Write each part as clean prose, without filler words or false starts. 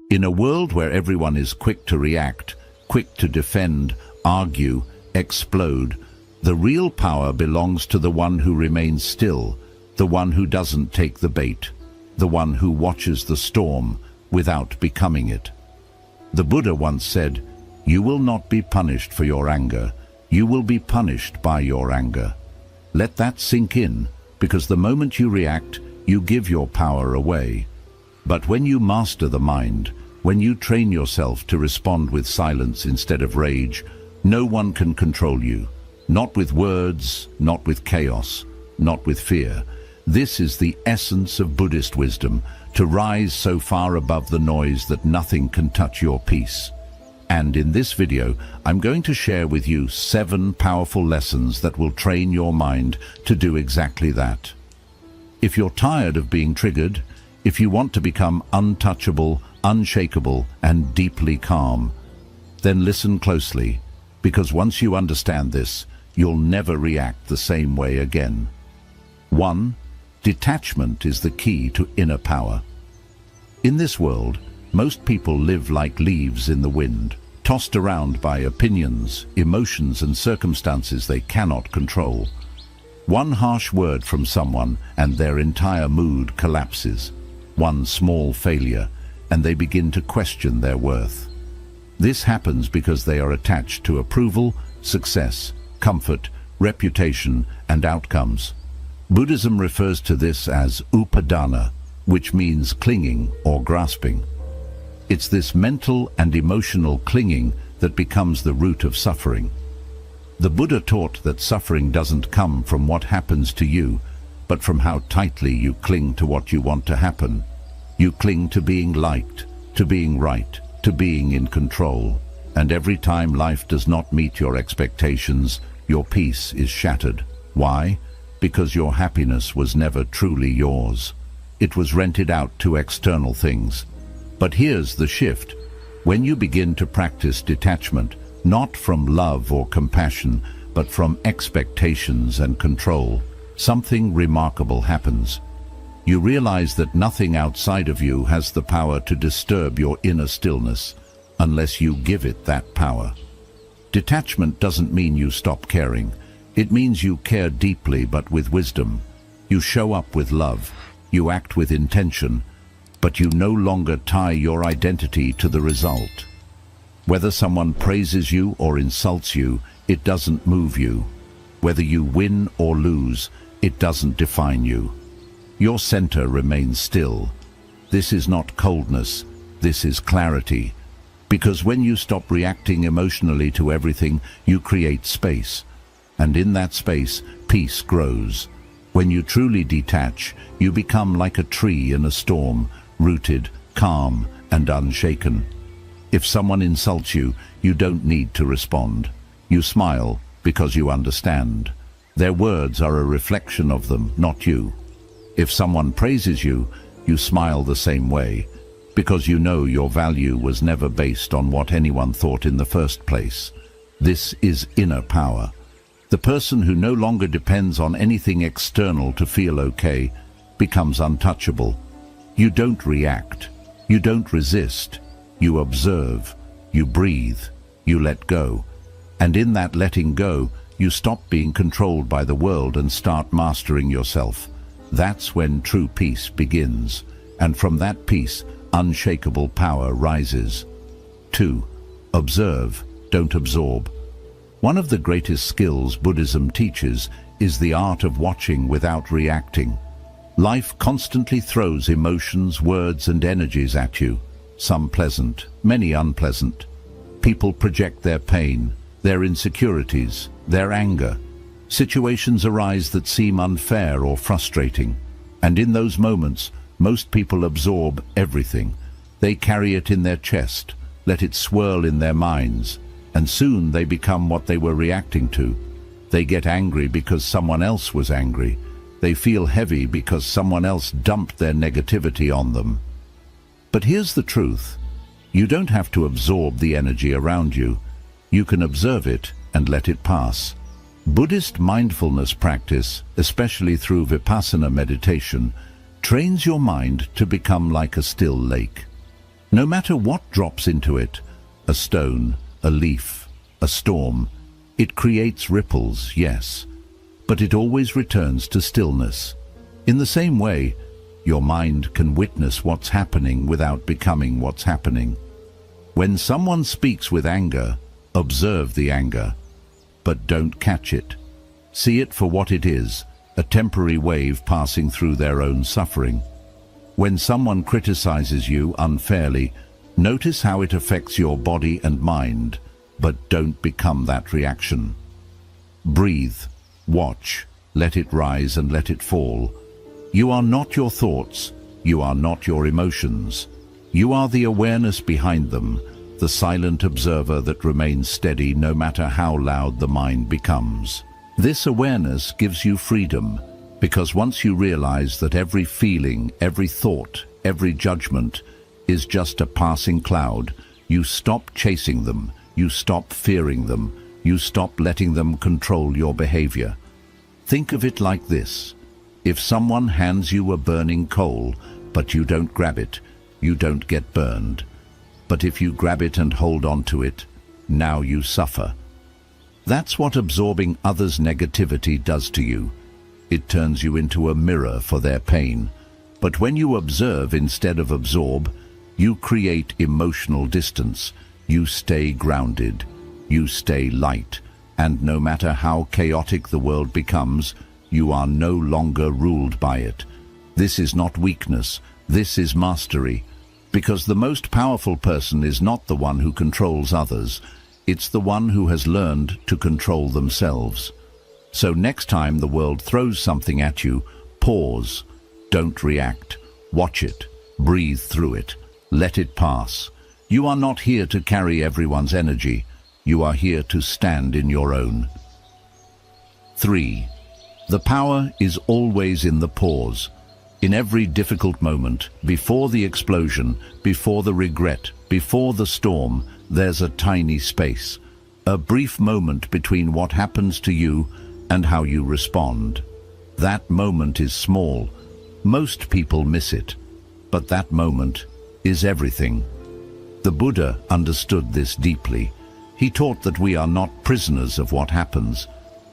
In a world where everyone is quick to react, quick to defend, argue, explode, the real power belongs to the one who remains still, the one who doesn't take the bait, the one who watches the storm without becoming it. The Buddha once said, "You will not be punished for your anger, you will be punished by your anger." Let that sink in, because the moment you react, you give your power away. But when you master the mind, when you train yourself to respond with silence instead of rage, no one can control you. Not with words, not with chaos, not with fear. This is the essence of Buddhist wisdom, to rise so far above the noise that nothing can touch your peace. And in this video, I'm going to share with you 7 powerful lessons that will train your mind to do exactly that. If you're tired of being triggered, if you want to become untouchable, unshakable, and deeply calm, then listen closely, because once you understand this, you'll never react the same way again. 1. Detachment is the key to inner power. In this world, most people live like leaves in the wind, tossed around by opinions, emotions, and circumstances they cannot control. One harsh word from someone and their entire mood collapses. One small failure, and they begin to question their worth. This happens because they are attached to approval, success, comfort, reputation, and outcomes. Buddhism refers to this as upadana, which means clinging or grasping. It's this mental and emotional clinging that becomes the root of suffering. The Buddha taught that suffering doesn't come from what happens to you, but from how tightly you cling to what you want to happen. You cling to being liked, to being right, to being in control. And every time life does not meet your expectations, your peace is shattered. Why? Because your happiness was never truly yours. It was rented out to external things. But here's the shift. When you begin to practice detachment, not from love or compassion, but from expectations and control, something remarkable happens. You realize that nothing outside of you has the power to disturb your inner stillness, unless you give it that power. Detachment doesn't mean you stop caring. It means you care deeply but with wisdom. You show up with love. You act with intention, but you no longer tie your identity to the result. Whether someone praises you or insults you, it doesn't move you. Whether you win or lose, it doesn't define you. Your center remains still. This is not coldness, this is clarity. Because when you stop reacting emotionally to everything, you create space. And in that space, peace grows. When you truly detach, you become like a tree in a storm, rooted, calm, and unshaken. If someone insults you, you don't need to respond. You smile because you understand. Their words are a reflection of them, not you. If someone praises you, you smile the same way, because you know your value was never based on what anyone thought in the first place. This is inner power. The person who no longer depends on anything external to feel okay becomes untouchable. You don't react. You don't resist. You observe. You breathe. You let go. And in that letting go, you stop being controlled by the world and start mastering yourself. That's when true peace begins. And from that peace, unshakable power rises. 2. Observe, don't absorb. One of the greatest skills Buddhism teaches is the art of watching without reacting. Life constantly throws emotions, words, and energies at you, some pleasant, many unpleasant. People project their pain, their insecurities, their anger. Situations arise that seem unfair or frustrating. And in those moments, most people absorb everything. They carry it in their chest, let it swirl in their minds, and soon they become what they were reacting to. They get angry because someone else was angry. They feel heavy because someone else dumped their negativity on them. But here's the truth. You don't have to absorb the energy around you. You can observe it and let it pass. Buddhist mindfulness practice, especially through vipassana meditation, trains your mind to become like a still lake. No matter what drops into it, a stone, a leaf, a storm, it creates ripples, yes, but it always returns to stillness. In the same way, your mind can witness what's happening without becoming what's happening. When someone speaks with anger, observe the anger, but don't catch it. See it for what it is, a temporary wave passing through their own suffering. When someone criticizes you unfairly, notice how it affects your body and mind, but don't become that reaction. Breathe, watch, let it rise and let it fall. You are not your thoughts, you are not your emotions. You are the awareness behind them, the silent observer that remains steady no matter how loud the mind becomes. This awareness gives you freedom, because once you realize that every feeling, every thought, every judgment is just a passing cloud, you stop chasing them, you stop fearing them, you stop letting them control your behavior. Think of it like this. If someone hands you a burning coal, but you don't grab it, you don't get burned. But if you grab it and hold on to it, now you suffer. That's what absorbing others' negativity does to you. It turns you into a mirror for their pain. But when you observe instead of absorb, you create emotional distance. You stay grounded. You stay light. And no matter how chaotic the world becomes, you are no longer ruled by it. This is not weakness. This is mastery. Because the most powerful person is not the one who controls others. It's the one who has learned to control themselves. So next time the world throws something at you, pause. Don't react. Watch it. Breathe through it. Let it pass. You are not here to carry everyone's energy. You are here to stand in your own. 3. The power is always in the pause. In every difficult moment, before the explosion, before the regret, before the storm, there's a tiny space. A brief moment between what happens to you and how you respond. That moment is small. Most people miss it. But that moment is everything. The Buddha understood this deeply. He taught that we are not prisoners of what happens.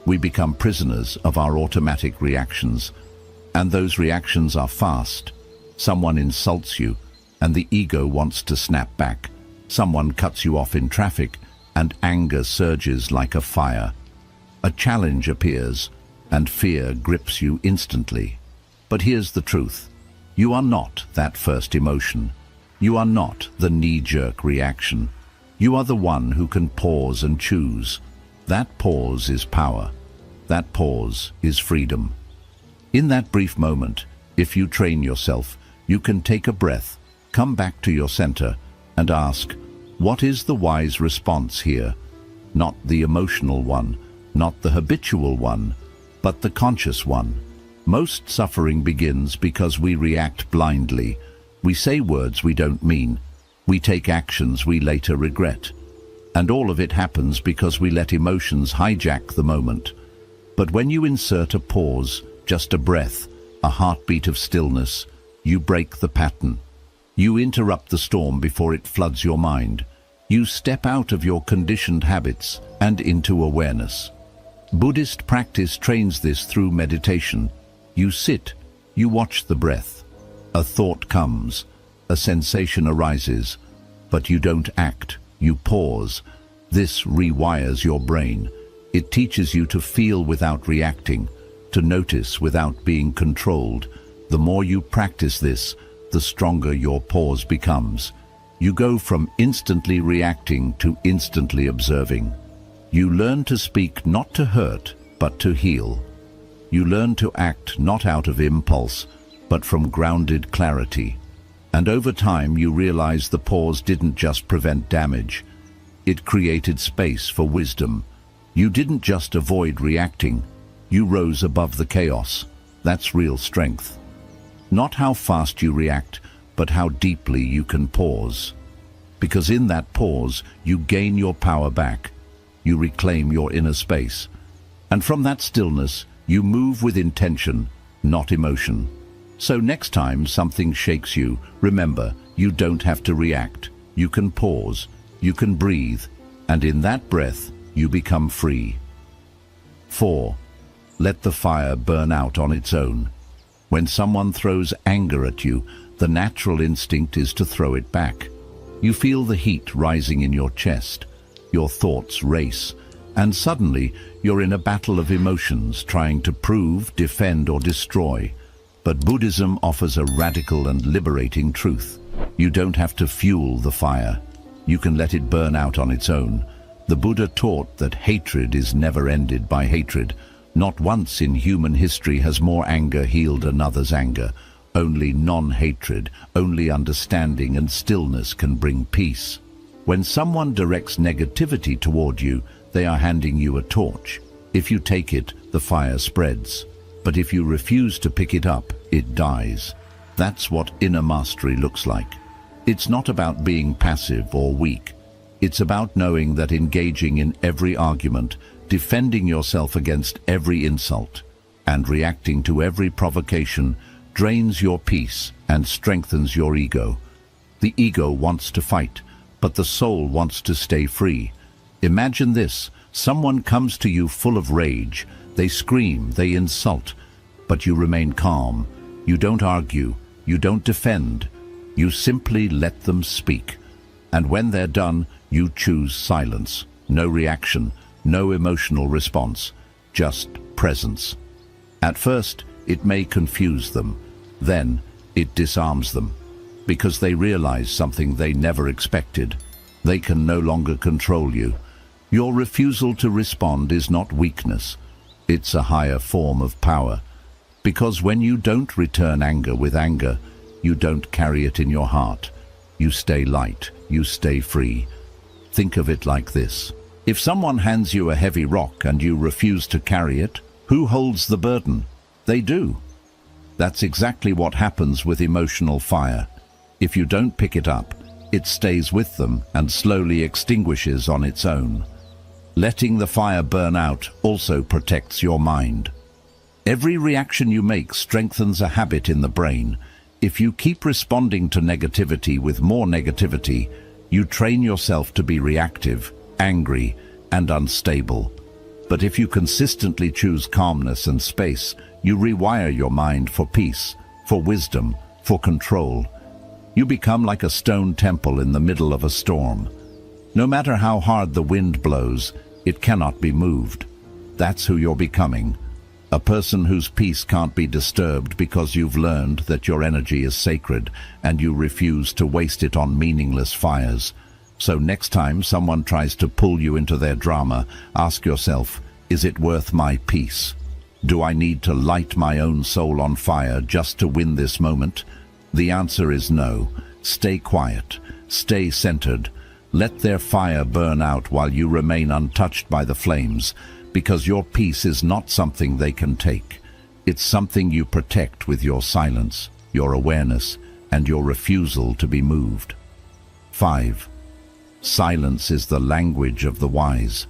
We become prisoners of our automatic reactions. And those reactions are fast. Someone insults you, and the ego wants to snap back. Someone cuts you off in traffic, and anger surges like a fire. A challenge appears, and fear grips you instantly. But here's the truth. You are not that first emotion. You are not the knee-jerk reaction. You are the one who can pause and choose. That pause is power. That pause is freedom. In that brief moment, if you train yourself, you can take a breath, come back to your center, and ask, what is the wise response here? Not the emotional one, not the habitual one, but the conscious one. Most suffering begins because we react blindly. We say words we don't mean. We take actions we later regret. And all of it happens because we let emotions hijack the moment. But when you insert a pause, just a breath, a heartbeat of stillness, you break the pattern. You interrupt the storm before it floods your mind. You step out of your conditioned habits and into awareness. Buddhist practice trains this through meditation. You sit, you watch the breath. A thought comes, a sensation arises, but you don't act, you pause. This rewires your brain. It teaches you to feel without reacting, to notice without being controlled. The more you practice this, the stronger your pause becomes. You go from instantly reacting to instantly observing. You learn to speak not to hurt, but to heal. You learn to act not out of impulse, but from grounded clarity. And over time you realize the pause didn't just prevent damage. It created space for wisdom. You didn't just avoid reacting. You rose above the chaos. That's real strength. Not how fast you react, but how deeply you can pause. Because in that pause, you gain your power back. You reclaim your inner space. And from that stillness, you move with intention, not emotion. So next time something shakes you, remember, You don't have to react. You can pause. You can breathe. And in that breath, you become free. 4. Let the fire burn out on its own. When someone throws anger at you, the natural instinct is to throw it back. You feel the heat rising in your chest. Your thoughts race. And suddenly, you're in a battle of emotions, trying to prove, defend, or destroy. But Buddhism offers a radical and liberating truth. You don't have to fuel the fire. You can let it burn out on its own. The Buddha taught that hatred is never ended by hatred. Not once in human history has more anger healed another's anger. Only non-hatred, only understanding and stillness can bring peace. When someone directs negativity toward you, they are handing you a torch. If you take it, the fire spreads. But if you refuse to pick it up, it dies. That's what inner mastery looks like. It's not about being passive or weak. It's about knowing that engaging in every argument, defending yourself against every insult, and reacting to every provocation drains your peace and strengthens your ego. The ego wants to fight, but the soul wants to stay free. Imagine this: someone comes to you full of rage. They scream, they insult, but you remain calm. You don't argue, you don't defend. You simply let them speak. And when they're done, you choose silence. No reaction, no emotional response, just presence. At first, it may confuse them. Then, it disarms them, because they realize something they never expected. They can no longer control you. Your refusal to respond is not weakness. It's a higher form of power. Because when you don't return anger with anger, you don't carry it in your heart. You stay light. You stay free. Think of it like this. If someone hands you a heavy rock and you refuse to carry it, who holds the burden? They do. That's exactly what happens with emotional fire. If you don't pick it up, it stays with them and slowly extinguishes on its own. Letting the fire burn out also protects your mind. Every reaction you make strengthens a habit in the brain. If you keep responding to negativity with more negativity, you train yourself to be reactive, angry, and unstable. But if you consistently choose calmness and space, you rewire your mind for peace, for wisdom, for control. You become like a stone temple in the middle of a storm. No matter how hard the wind blows, it cannot be moved. That's who you're becoming. A person whose peace can't be disturbed because you've learned that your energy is sacred and you refuse to waste it on meaningless fires. So next time someone tries to pull you into their drama, ask yourself, is it worth my peace? Do I need to light my own soul on fire just to win this moment? The answer is no. Stay quiet. Stay centered. Let their fire burn out while you remain untouched by the flames, because your peace is not something they can take. It's something you protect with your silence, your awareness, and your refusal to be moved. 5. Silence is the language of the wise.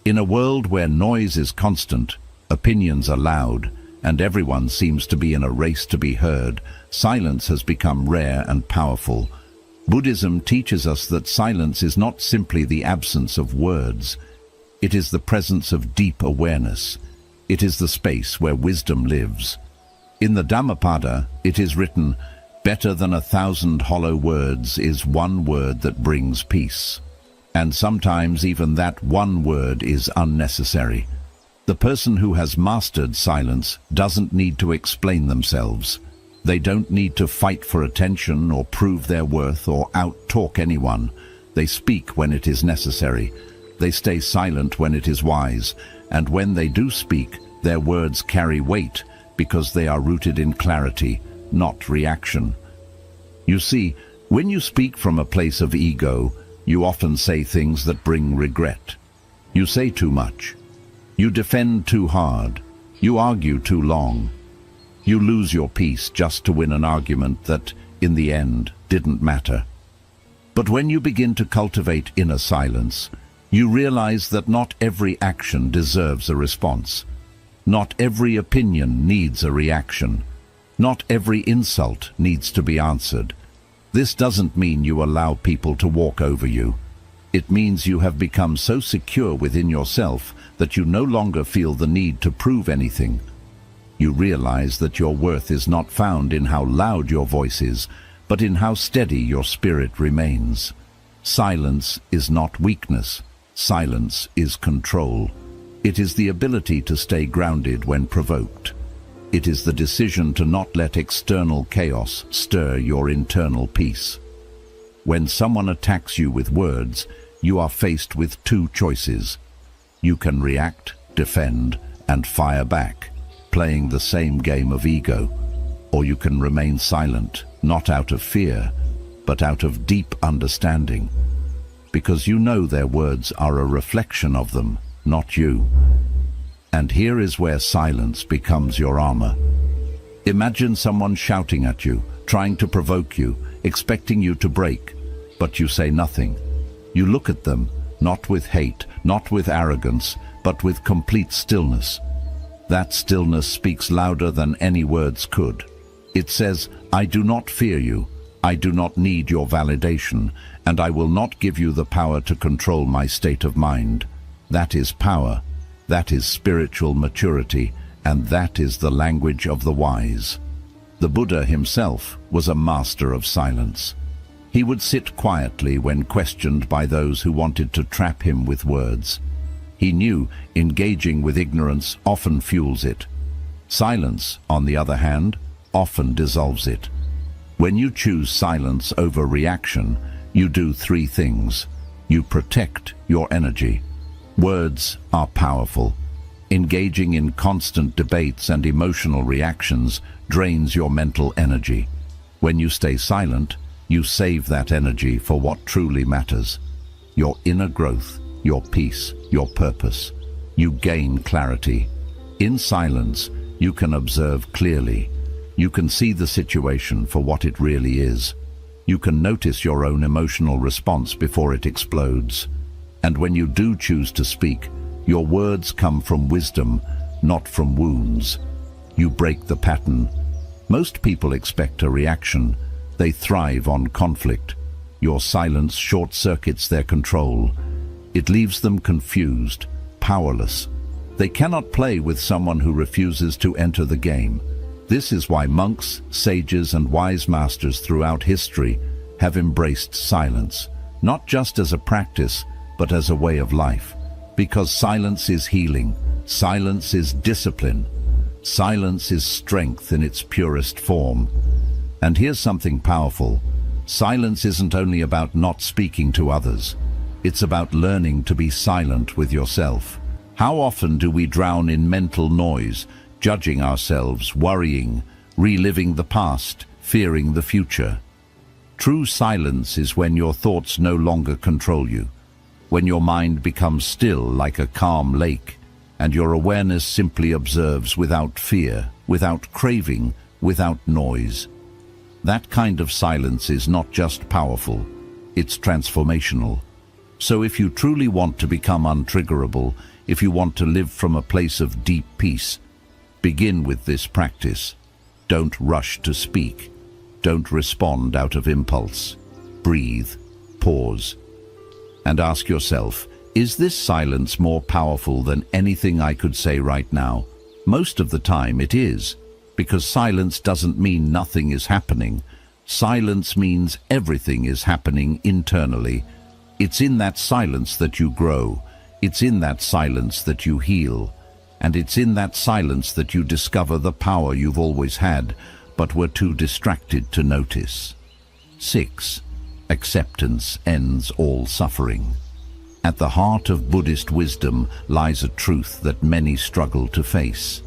In a world where noise is constant, opinions are loud, and everyone seems to be in a race to be heard, silence has become rare and powerful. Buddhism teaches us that silence is not simply the absence of words. It is the presence of deep awareness. It is the space where wisdom lives. In the Dhammapada, it is written, "Better than 1,000 hollow words is one word that brings peace." And sometimes even that one word is unnecessary. The person who has mastered silence doesn't need to explain themselves. They don't need to fight for attention or prove their worth or out-talk anyone. They speak when it is necessary. They stay silent when it is wise, and when they do speak, their words carry weight because they are rooted in clarity, not reaction. You see, when you speak from a place of ego, you often say things that bring regret. You say too much. You defend too hard. You argue too long. You lose your peace just to win an argument that, in the end, didn't matter. But when you begin to cultivate inner silence, you realize that not every action deserves a response. Not every opinion needs a reaction. Not every insult needs to be answered. This doesn't mean you allow people to walk over you. It means you have become so secure within yourself that you no longer feel the need to prove anything. You realize that your worth is not found in how loud your voice is, but in how steady your spirit remains. Silence is not weakness. Silence is control. It is the ability to stay grounded when provoked. It is the decision to not let external chaos stir your internal peace. When someone attacks you with words, you are faced with two choices. You can react, defend, and fire back, playing the same game of ego. Or you can remain silent, not out of fear, but out of deep understanding. Because you know their words are a reflection of them, not you. And here is where silence becomes your armor. Imagine someone shouting at you, trying to provoke you, expecting you to break, but you say nothing. You look at them, not with hate, not with arrogance, but with complete stillness. That stillness speaks louder than any words could. It says, I do not fear you, I do not need your validation, and I will not give you the power to control my state of mind. That is power, that is spiritual maturity, and that is the language of the wise. The Buddha himself was a master of silence. He would sit quietly when questioned by those who wanted to trap him with words. He knew engaging with ignorance often fuels it. Silence, on the other hand, often dissolves it. When you choose silence over reaction, you do three things. You protect your energy. Words are powerful. Engaging in constant debates and emotional reactions drains your mental energy. When you stay silent, you save that energy for what truly matters. Your inner growth, your peace, your purpose. You gain clarity. In silence, you can observe clearly. You can see the situation for what it really is. You can notice your own emotional response before it explodes. And when you do choose to speak, your words come from wisdom, not from wounds. You break the pattern. Most people expect a reaction. They thrive on conflict. Your silence short-circuits their control. It leaves them confused, powerless. They cannot play with someone who refuses to enter the game. This is why monks, sages, and wise masters throughout history have embraced silence, not just as a practice, but as a way of life. Because silence is healing, silence is discipline, silence is strength in its purest form. And here's something powerful. Silence isn't only about not speaking to others. It's about learning to be silent with yourself. How often do we drown in mental noise, judging ourselves, worrying, reliving the past, fearing the future? True silence is when your thoughts no longer control you, when your mind becomes still like a calm lake, and your awareness simply observes without fear, without craving, without noise. That kind of silence is not just powerful, it's transformational. So if you truly want to become untriggerable, if you want to live from a place of deep peace, begin with this practice. Don't rush to speak. Don't respond out of impulse. Breathe, pause, and ask yourself, is this silence more powerful than anything I could say right now? Most of the time it is. Because silence doesn't mean nothing is happening. Silence means everything is happening internally. It's in that silence that you grow. It's in that silence that you heal. And it's in that silence that you discover the power you've always had, but were too distracted to notice. 6. Acceptance ends all suffering. At the heart of Buddhist wisdom lies a truth that many struggle to face.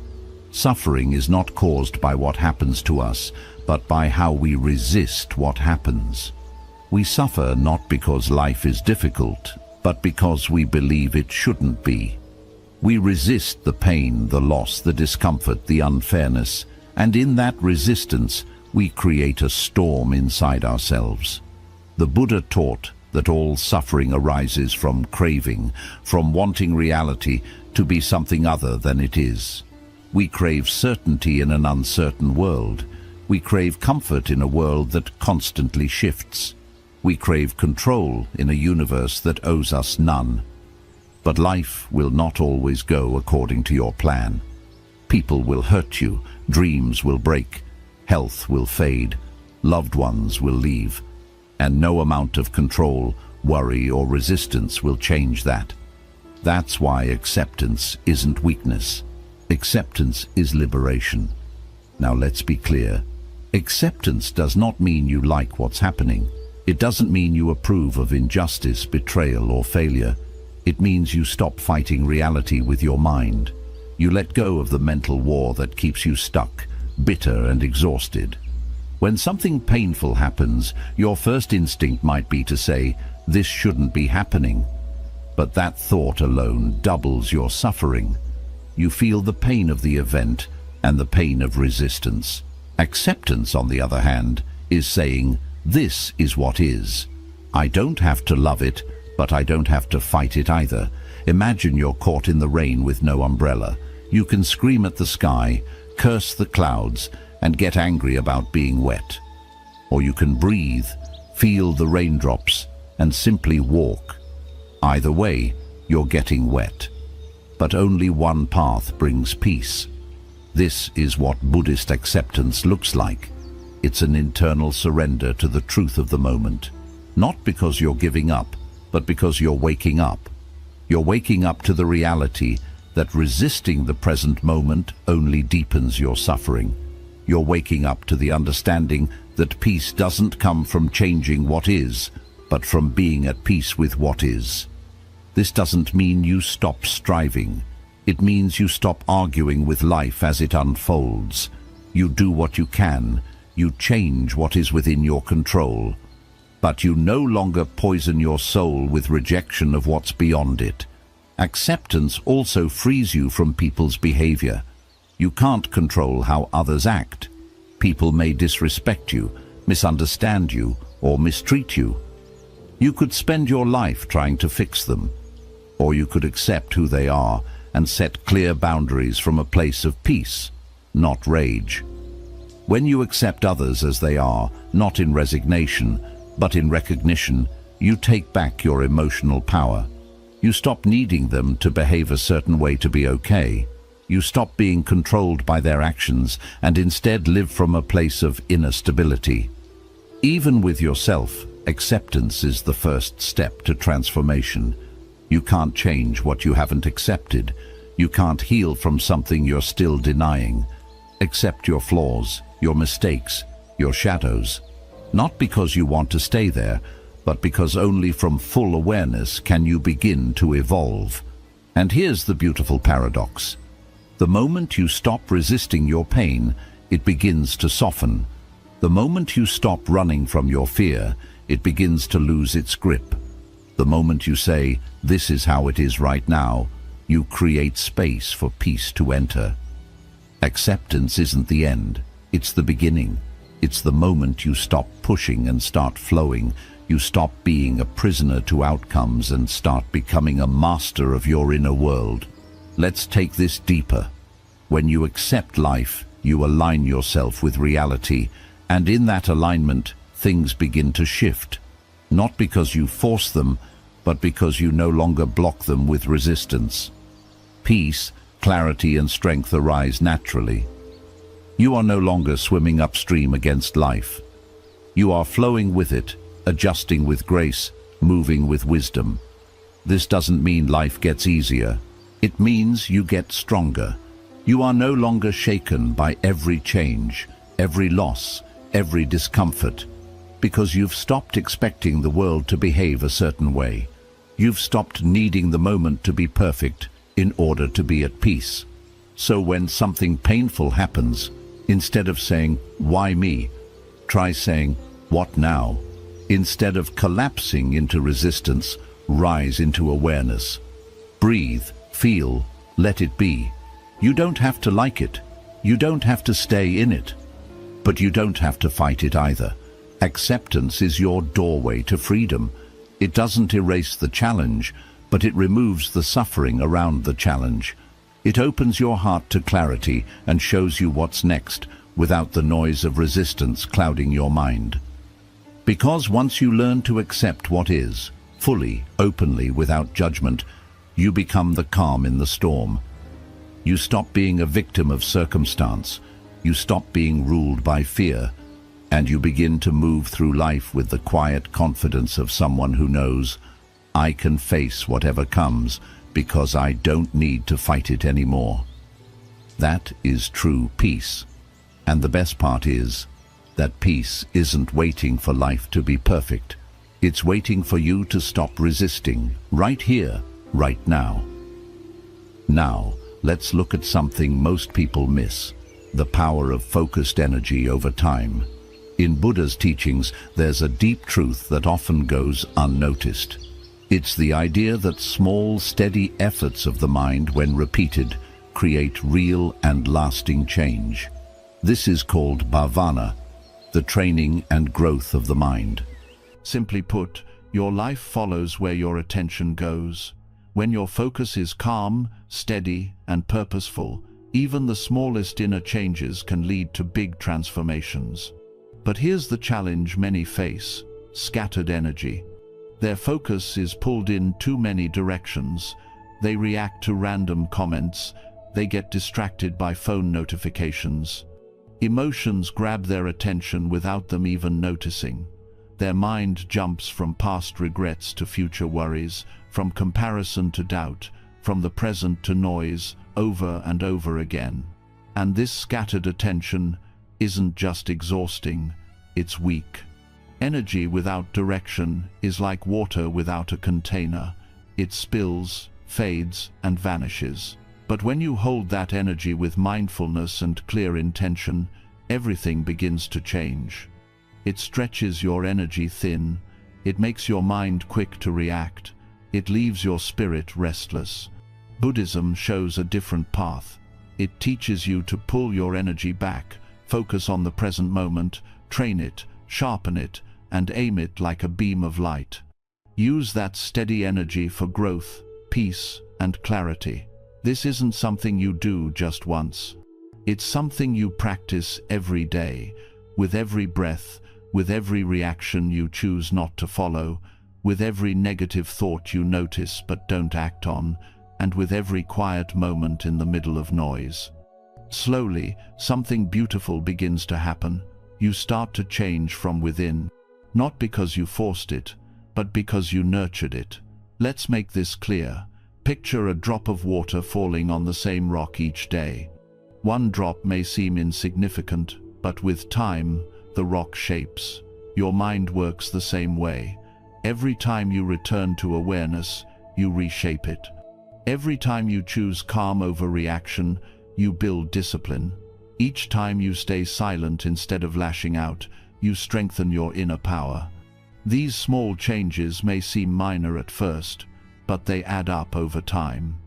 Suffering is not caused by what happens to us, but by how we resist what happens. We suffer not because life is difficult, but because we believe it shouldn't be. We resist the pain, the loss, the discomfort, the unfairness, and in that resistance, we create a storm inside ourselves. The Buddha taught that all suffering arises from craving, from wanting reality to be something other than it is. We crave certainty in an uncertain world. We crave comfort in a world that constantly shifts. We crave control in a universe that owes us none. But life will not always go according to your plan. People will hurt you, dreams will break, health will fade, loved ones will leave, and no amount of control, worry, or resistance will change that. That's why acceptance isn't weakness. Acceptance is liberation. Now let's be clear. Acceptance does not mean you like what's happening. It doesn't mean you approve of injustice, betrayal, or failure. It means you stop fighting reality with your mind. You let go of the mental war that keeps you stuck, bitter and exhausted. When something painful happens, your first instinct might be to say, "This shouldn't be happening." But that thought alone doubles your suffering. You feel the pain of the event and the pain of resistance. Acceptance, on the other hand, is saying, "This is what is. I don't have to love it, but I don't have to fight it either." Imagine you're caught in the rain with no umbrella. You can scream at the sky, curse the clouds, and get angry about being wet. Or you can breathe, feel the raindrops, and simply walk. Either way, you're getting wet. But only one path brings peace. This is what Buddhist acceptance looks like. It's an internal surrender to the truth of the moment. Not because you're giving up, but because you're waking up. You're waking up to the reality that resisting the present moment only deepens your suffering. You're waking up to the understanding that peace doesn't come from changing what is, but from being at peace with what is. This doesn't mean you stop striving. It means you stop arguing with life as it unfolds. You do what you can. You change what is within your control. But you no longer poison your soul with rejection of what's beyond it. Acceptance also frees you from people's behavior. You can't control how others act. People may disrespect you, misunderstand you, or mistreat you. You could spend your life trying to fix them, or you could accept who they are and set clear boundaries from a place of peace, not rage. When you accept others as they are, not in resignation, but in recognition, you take back your emotional power. You stop needing them to behave a certain way to be okay. You stop being controlled by their actions and instead live from a place of inner stability. Even with yourself, acceptance is the first step to transformation. You can't change what you haven't accepted. You can't heal from something you're still denying. Accept your flaws, your mistakes, your shadows. Not because you want to stay there, but because only from full awareness can you begin to evolve. And here's the beautiful paradox. The moment you stop resisting your pain, it begins to soften. The moment you stop running from your fear, it begins to lose its grip. The moment you say, "This is how it is right now," you create space for peace to enter. Acceptance isn't the end, it's the beginning. It's the moment you stop pushing and start flowing. You stop being a prisoner to outcomes and start becoming a master of your inner world. Let's take this deeper. When you accept life, you align yourself with reality, and in that alignment, things begin to shift. Not because you force them, but because you no longer block them with resistance. Peace, clarity, and strength arise naturally. You are no longer swimming upstream against life. You are flowing with it, adjusting with grace, moving with wisdom. This doesn't mean life gets easier. It means you get stronger. You are no longer shaken by every change, every loss, every discomfort, because you've stopped expecting the world to behave a certain way. You've stopped needing the moment to be perfect in order to be at peace. So when something painful happens, instead of saying, "Why me?" try saying, "What now?" Instead of collapsing into resistance, rise into awareness. Breathe, feel, let it be. You don't have to like it. You don't have to stay in it. But you don't have to fight it either. Acceptance is your doorway to freedom. It doesn't erase the challenge, but it removes the suffering around the challenge. It opens your heart to clarity and shows you what's next, without the noise of resistance clouding your mind. Because once you learn to accept what is, fully, openly, without judgment, you become the calm in the storm. You stop being a victim of circumstance, you stop being ruled by fear, and you begin to move through life with the quiet confidence of someone who knows, I can face whatever comes because I don't need to fight it anymore. That is true peace. And the best part is that peace isn't waiting for life to be perfect. It's waiting for you to stop resisting, right here, right now. Now, let's look at something most people miss, the power of focused energy over time. In Buddha's teachings, there's a deep truth that often goes unnoticed. It's the idea that small, steady efforts of the mind, when repeated, create real and lasting change. This is called bhavana, the training and growth of the mind. Simply put, your life follows where your attention goes. When your focus is calm, steady, and purposeful, even the smallest inner changes can lead to big transformations. But here's the challenge many face: scattered energy. Their focus is pulled in too many directions. They react to random comments. They get distracted by phone notifications. Emotions grab their attention without them even noticing. Their mind jumps from past regrets to future worries, from comparison to doubt, from the present to noise, over and over again. And this scattered attention isn't just exhausting, it's weak. Energy without direction is like water without a container. It spills, fades, and vanishes. But when you hold that energy with mindfulness and clear intention, everything begins to change. It stretches your energy thin. It makes your mind quick to react. It leaves your spirit restless. Buddhism shows a different path. It teaches you to pull your energy back, focus on the present moment, train it, sharpen it, and aim it like a beam of light. Use that steady energy for growth, peace, and clarity. This isn't something you do just once. It's something you practice every day, with every breath, with every reaction you choose not to follow, with every negative thought you notice but don't act on, and with every quiet moment in the middle of noise. Slowly, something beautiful begins to happen. You start to change from within, not because you forced it, but because you nurtured it. Let's make this clear. Picture a drop of water falling on the same rock each day. One drop may seem insignificant, but with time, the rock shapes. Your mind works the same way. Every time you return to awareness, you reshape it. Every time you choose calm over reaction, you build discipline. Each time you stay silent instead of lashing out, you strengthen your inner power. These small changes may seem minor at first, but they add up over time.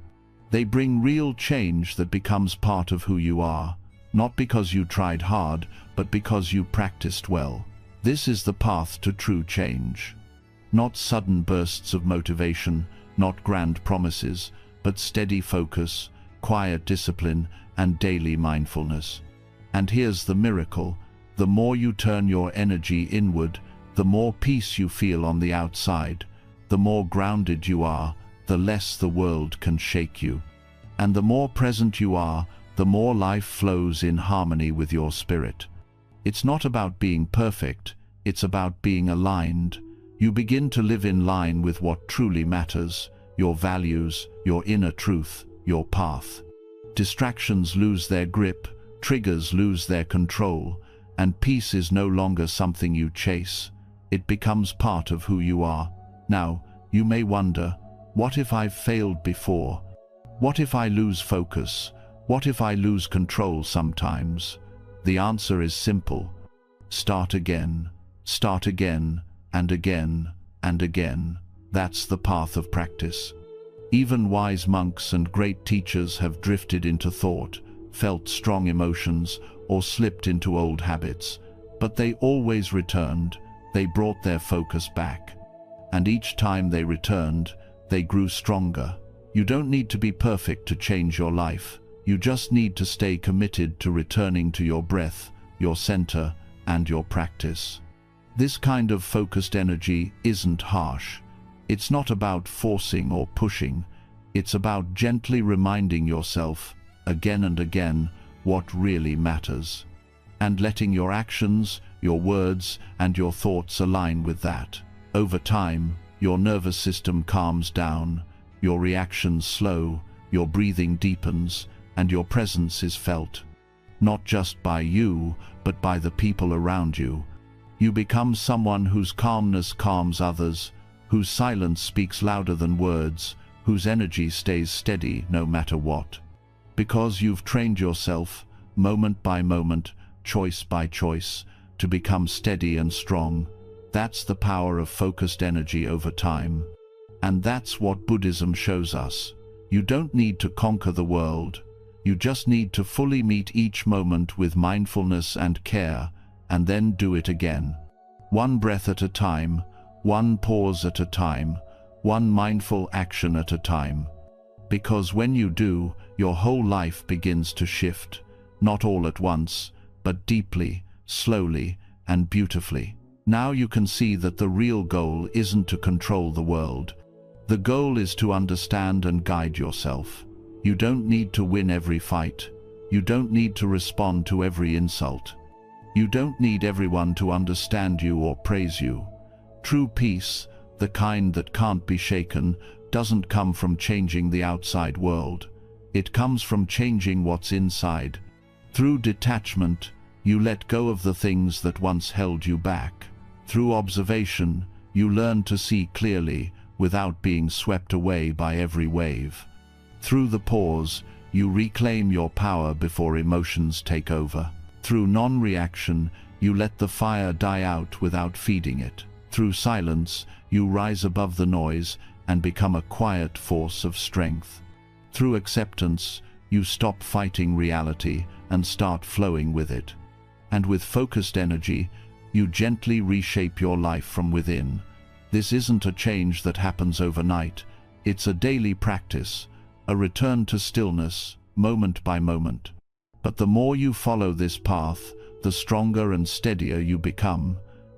They bring real change that becomes part of who you are, not because you tried hard, but because you practiced well. This is the path to true change. Not sudden bursts of motivation, not grand promises, but steady focus, quiet discipline, and daily mindfulness. And here's the miracle: the more you turn your energy inward, the more peace you feel on the outside. The more grounded you are, the less the world can shake you. And the more present you are, the more life flows in harmony with your spirit. It's not about being perfect, it's about being aligned. You begin to live in line with what truly matters: your values, your inner truth, your path. Distractions lose their grip, triggers lose their control, and peace is no longer something you chase. It becomes part of who you are. Now, you may wonder, what if I've failed before? What if I lose focus? What if I lose control sometimes? The answer is simple. Start again, and again, and again. That's the path of practice. Even wise monks and great teachers have drifted into thought, felt strong emotions, or slipped into old habits. But they always returned. They brought their focus back. And each time they returned, they grew stronger. You don't need to be perfect to change your life. You just need to stay committed to returning to your breath, your center, and your practice. This kind of focused energy isn't harsh. It's not about forcing or pushing. It's about gently reminding yourself, again and again, what really matters, and letting your actions, your words, and your thoughts align with that. Over time, your nervous system calms down, your reactions slow, your breathing deepens, and your presence is felt, not just by you, but by the people around you. You become someone whose calmness calms others, whose silence speaks louder than words, whose energy stays steady no matter what. Because you've trained yourself, moment by moment, choice by choice, to become steady and strong. That's the power of focused energy over time. And that's what Buddhism shows us. You don't need to conquer the world. You just need to fully meet each moment with mindfulness and care, and then do it again. One breath at a time, one pause at a time, one mindful action at a time. Because when you do, your whole life begins to shift, not all at once, but deeply, slowly, and beautifully. Now you can see that the real goal isn't to control the world. The goal is to understand and guide yourself. You don't need to win every fight. You don't need to respond to every insult. You don't need everyone to understand you or praise you. True peace, the kind that can't be shaken, doesn't come from changing the outside world. It comes from changing what's inside. Through detachment, you let go of the things that once held you back. Through observation, you learn to see clearly without being swept away by every wave. Through the pause, you reclaim your power before emotions take over. Through non-reaction, you let the fire die out without feeding it. Through silence, you rise above the noise and become a quiet force of strength. Through acceptance, you stop fighting reality and start flowing with it. And with focused energy, you gently reshape your life from within. This isn't a change that happens overnight. It's a daily practice, a return to stillness, moment by moment. But the more you follow this path, the stronger and steadier you become.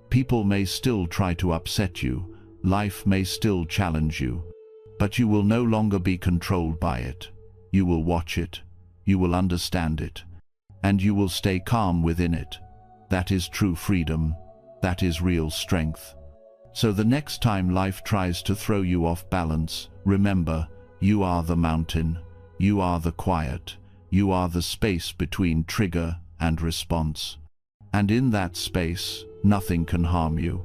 People may still try to upset you, life may still challenge you, but you will no longer be controlled by it. You will watch it, you will understand it, and you will stay calm within it. That is true freedom. That is real strength. So the next time life tries to throw you off balance, remember, you are the mountain, you are the quiet, you are the space between trigger and response. And in that space, nothing can harm you.